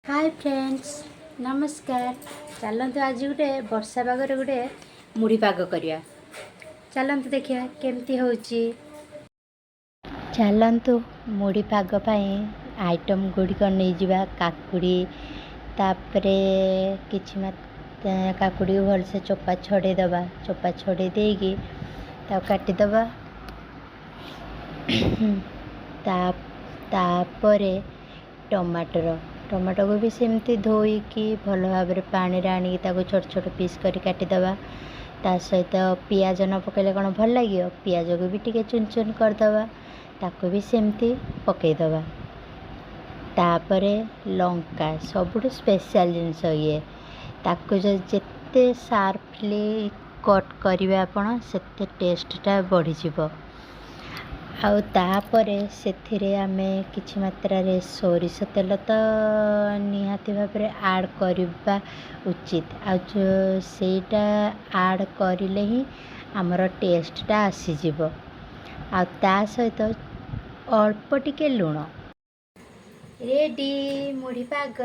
Hi friends नमस्कार। चलतु आज गोटे वर्षा पागरे गोटे मुढ़ी पाग करिया। चलतु देखिए केमती होची। चलतु मुढ़ी पाग पाई आइटम गुड़िक नहीं जावा। काकुड़ी तापरे किछि काकुड़ी भलसे चोपा छड़े दबा। चोपा छड़े देगी काटिदबा। तापरे टमाटर को भी सेमती धोईकी भल भाव पानी आनी छोट छोट पीस कर काटिदबा। ता सहित पियाज न पकेले कौन भल लगे। पियाज को भी टिके चुन चुन करदबा। ताको भी सेमती पकईदबा। तापरे लंका सबुठ स्पेशल जिनस ये ताको जिते शार्पली कट करेंगे आपण सेते टेस्टा बढ़ी जीवो। आउ तापरे सेथिरे आमे किछि मात्रा रे सोरिष तेल तो निहाती भाव आड करबा उचित। आ जो सेटा आड करिले ही हमर टेस्टा आसी जीवो। आ ता सहित अल्प टिके लुण। रेडी मुढ़ी पाग।